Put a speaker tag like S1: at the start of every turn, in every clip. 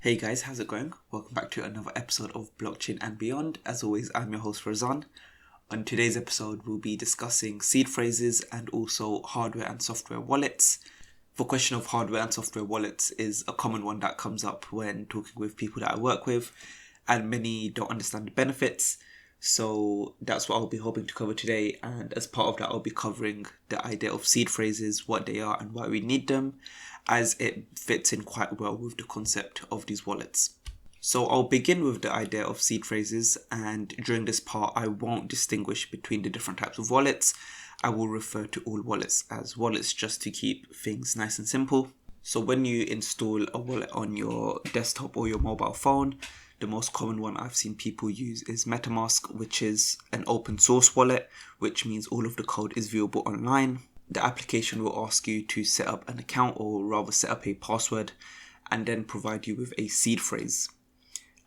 S1: Hey guys, how's it going? Welcome back to another episode of Blockchain and Beyond. As always, I'm your host Razan. On today's episode, we'll be discussing seed phrases and also hardware and software wallets. The question of hardware and software wallets is a common one that comes up when talking with people that I work with, and many don't understand the benefits. So that's what I'll be hoping to cover today, and as part of that I'll be covering the idea of seed phrases, what they are and why we need them, as it fits in quite well with the concept of these wallets. So I'll begin with the idea of seed phrases, and during this part I won't distinguish between the different types of wallets. I will refer to all wallets as wallets just to keep things nice and simple. So when you install a wallet on your desktop or your mobile phone, the most common one I've seen people use is MetaMask, which is an open source wallet, which means all of the code is viewable online. The application will ask you to set up an account, or rather set up a password, and then provide you with a seed phrase.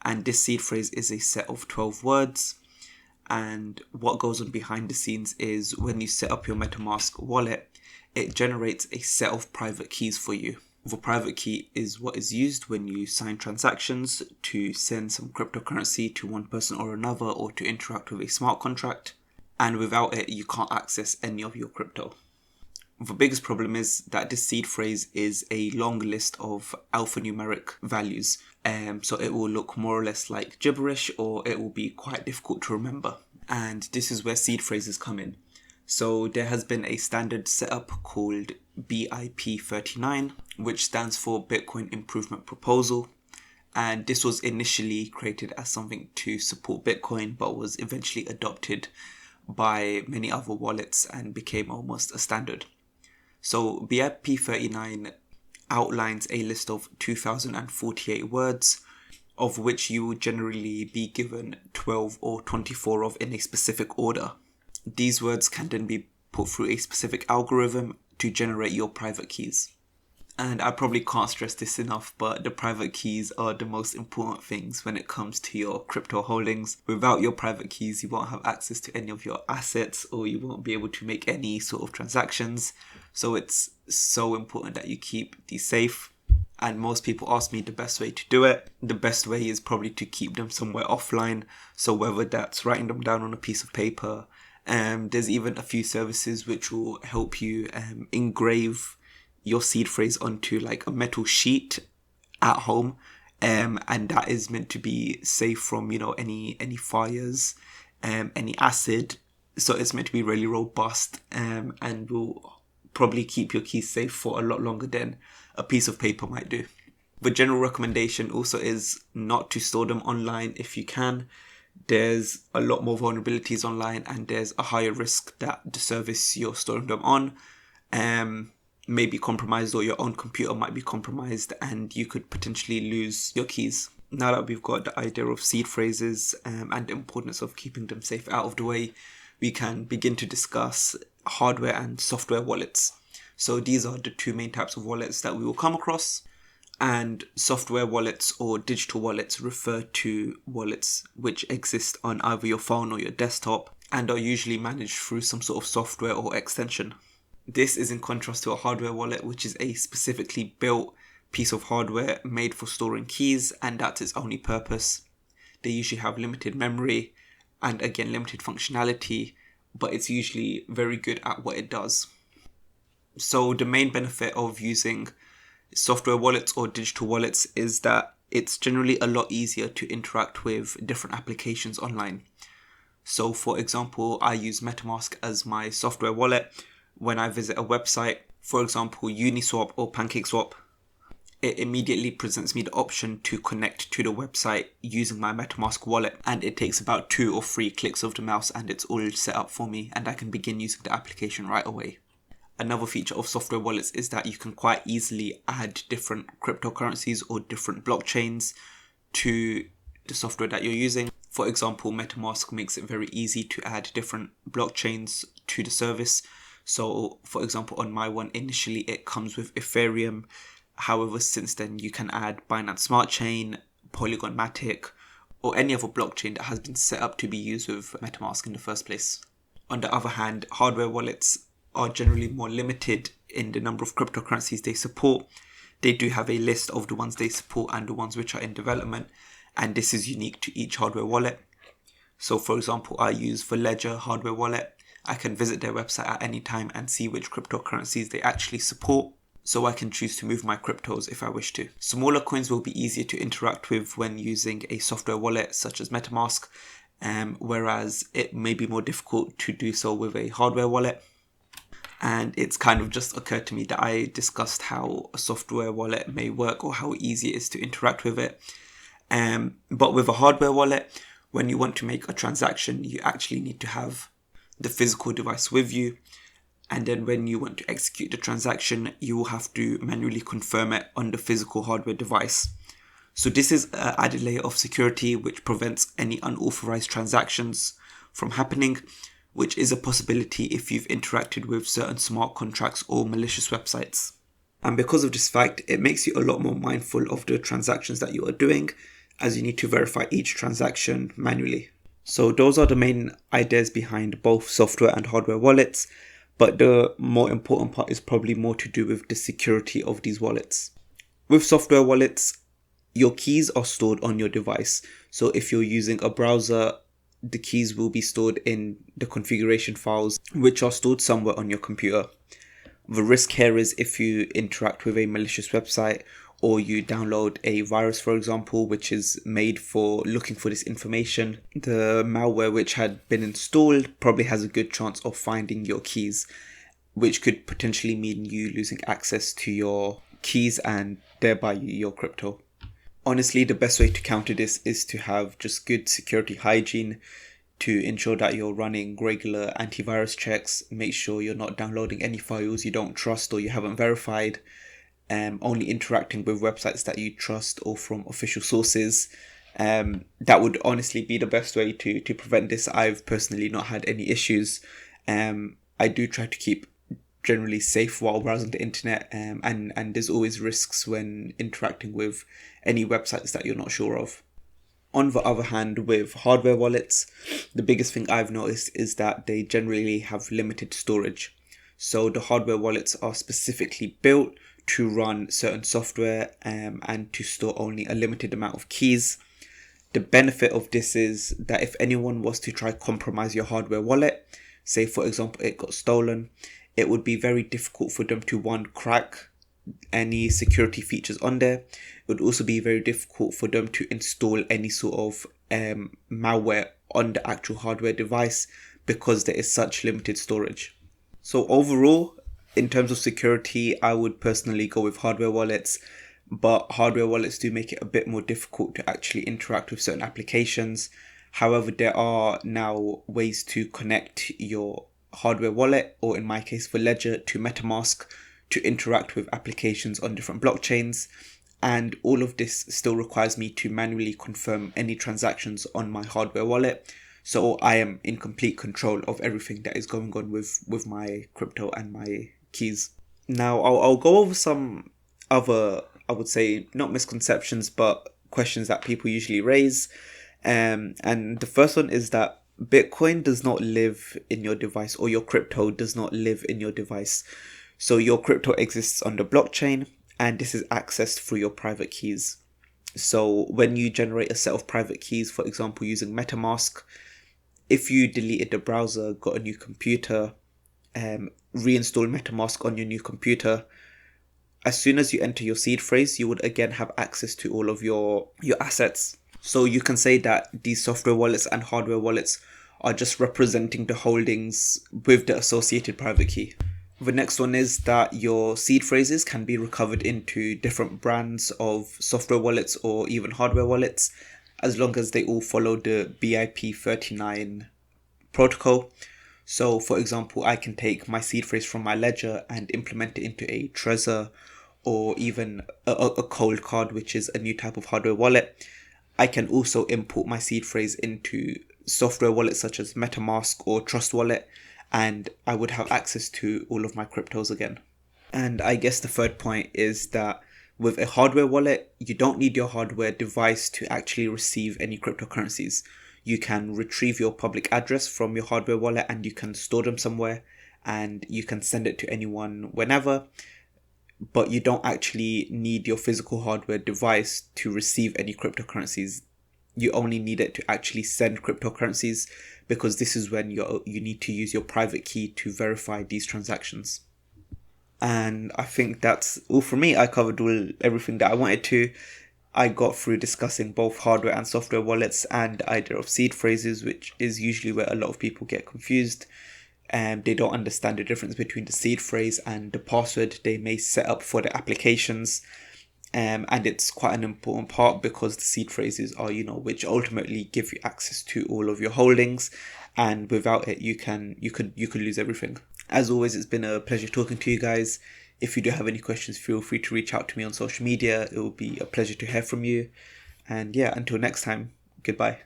S1: And this seed phrase is a set of 12 words. And what goes on behind the scenes is when you set up your MetaMask wallet, it generates a set of private keys for you. The private key is what is used when you sign transactions to send some cryptocurrency to one person or another, or to interact with a smart contract. And without it, you can't access any of your crypto. The biggest problem is that this seed phrase is a long list of alphanumeric values. So it will look more or less like gibberish, or it will be quite difficult to remember. And this is where seed phrases come in. So there has been a standard setup called BIP39, which stands for Bitcoin Improvement Proposal. And this was initially created as something to support Bitcoin, but was eventually adopted by many other wallets and became almost a standard. So BIP39 outlines a list of 2048 words, of which you will generally be given 12 or 24 of in a specific order. These words can then be put through a specific algorithm to generate your private keys. And I probably can't stress this enough, but the private keys are the most important things when it comes to your crypto holdings. Without your private keys, you won't have access to any of your assets, or you won't be able to make any sort of transactions. So it's so important that you keep these safe. And most people ask me the best way to do it. The best way is probably to keep them somewhere offline. So whether that's writing them down on a piece of paper, there's even a few services which will help you engrave your seed phrase onto like a metal sheet at home, and that is meant to be safe from any fires, any acid. So it's meant to be really robust, and will probably keep your keys safe for a lot longer than a piece of paper might do. The general recommendation also is not to store them online if you can. There's a lot more vulnerabilities online, and there's a higher risk that the service you're storing them on may be compromised, or your own computer might be compromised, and you could potentially lose your keys. Now that we've got the idea of seed phrases and the importance of keeping them safe out of the way, we can begin to discuss hardware and software wallets. So these are the two main types of wallets that we will come across. And software wallets or digital wallets refer to wallets which exist on either your phone or your desktop and are usually managed through some sort of software or extension. This is in contrast to a hardware wallet, which is a specifically built piece of hardware made for storing keys, and that's its only purpose. They usually have limited memory and again limited functionality, but it's usually very good at what it does. So the main benefit of using software wallets or digital wallets is that it's generally a lot easier to interact with different applications online. So for example, I use MetaMask as my software wallet. When I visit a website, for example Uniswap or PancakeSwap, it immediately presents me the option to connect to the website using my MetaMask wallet, and it takes about 2 or 3 clicks of the mouse and it's all set up for me, and I can begin using the application right away. Another feature of software wallets is that you can quite easily add different cryptocurrencies or different blockchains to the software that you're using. For example, MetaMask makes it very easy to add different blockchains to the service. So for example, on my one, initially it comes with Ethereum. However, since then you can add Binance Smart Chain, Polygon Matic, or any other blockchain that has been set up to be used with MetaMask in the first place. On the other hand, hardware wallets are generally more limited in the number of cryptocurrencies they support. they do have a list of the ones they support and the ones which are in development, and this is unique to each hardware wallet. So for example, I use the Ledger hardware wallet. I can visit their website at any time and see which cryptocurrencies they actually support, so I can choose to move my cryptos if I wish to. Smaller coins will be easier to interact with when using a software wallet such as MetaMask, whereas it may be more difficult to do so with a hardware wallet. And it's kind of just occurred to me that I discussed how a software wallet may work or how easy it is to interact with it. But with a hardware wallet, when you want to make a transaction, you actually need to have the physical device with you. And then when you want to execute the transaction, you will have to manually confirm it on the physical hardware device. So this is an added layer of security which prevents any unauthorized transactions from happening, which is a possibility if you've interacted with certain smart contracts or malicious websites. And because of this fact, it makes you a lot more mindful of the transactions that you are doing, as you need to verify each transaction manually. So those are the main ideas behind both software and hardware wallets, but the more important part is probably more to do with the security of these wallets. With software wallets, your keys are stored on your device. So if you're using a browser, the keys will be stored in the configuration files, which are stored somewhere on your computer. The risk here is if you interact with a malicious website, or you download a virus, for example, which is made for looking for this information, the malware which had been installed probably has a good chance of finding your keys, which could potentially mean you losing access to your keys and thereby your crypto. Honestly, the best way to counter this is to have just good security hygiene, to ensure that you're running regular antivirus checks, make sure you're not downloading any files you don't trust or you haven't verified, only interacting with websites that you trust or from official sources. That would honestly be the best way to prevent this. I've personally not had any issues. I do try to keep generally safe while browsing the internet, and there's always risks when interacting with any websites that you're not sure of. On the other hand, with hardware wallets, the biggest thing I've noticed is that they generally have limited storage. So the hardware wallets are specifically built to run certain software and to store only a limited amount of keys. The benefit of this is that if anyone was to try compromise your hardware wallet, say for example it got stolen, it would be very difficult for them to crack any security features on there. It would also be very difficult for them to install any sort of malware on the actual hardware device because there is such limited storage. So overall, in terms of security, I would personally go with hardware wallets, but hardware wallets do make it a bit more difficult to actually interact with certain applications. However, there are now ways to connect your hardware wallet, or in my case for Ledger, to MetaMask to interact with applications on different blockchains. And all of this still requires me to manually confirm any transactions on my hardware wallet. So I am in complete control of everything that is going on with my crypto and my keys. Now, I'll go over some other, I would say, not misconceptions, but questions that people usually raise. And the first one is that Bitcoin does not live in your device, or your crypto does not live in your device. So your crypto exists on the blockchain, and this is accessed through your private keys. So when you generate a set of private keys, for example, using MetaMask, if you deleted the browser, got a new computer, reinstall MetaMask on your new computer, as soon as you enter your seed phrase, you would again have access to all of your assets. So you can say that these software wallets and hardware wallets are just representing the holdings with the associated private key. The next one is that your seed phrases can be recovered into different brands of software wallets or even hardware wallets, as long as they all follow the BIP39 protocol. So for example, I can take my seed phrase from my Ledger and implement it into a Trezor or even a cold card, which is a new type of hardware wallet. I can also import my seed phrase into software wallets such as MetaMask or Trust Wallet, and I would have access to all of my cryptos again. And I guess the third point is that with a hardware wallet, you don't need your hardware device to actually receive any cryptocurrencies. You can retrieve your public address from your hardware wallet and you can store them somewhere, and you can send it to anyone whenever. but you don't actually need your physical hardware device to receive any cryptocurrencies. You only need it to actually send cryptocurrencies, because this is when you need to use your private key to verify these transactions. And I think that's all for me. I covered everything that I wanted to. I got through discussing both hardware and software wallets and the idea of seed phrases, which is usually where a lot of people get confused. They don't understand the difference between the seed phrase and the password they may set up for the applications. And it's quite an important part, because the seed phrases are, which ultimately give you access to all of your holdings, and without it you could lose everything. As always, it's been a pleasure talking to you guys. If you do have any questions, feel free to reach out to me on social media. It will be a pleasure to hear from you. And yeah, until next time, goodbye.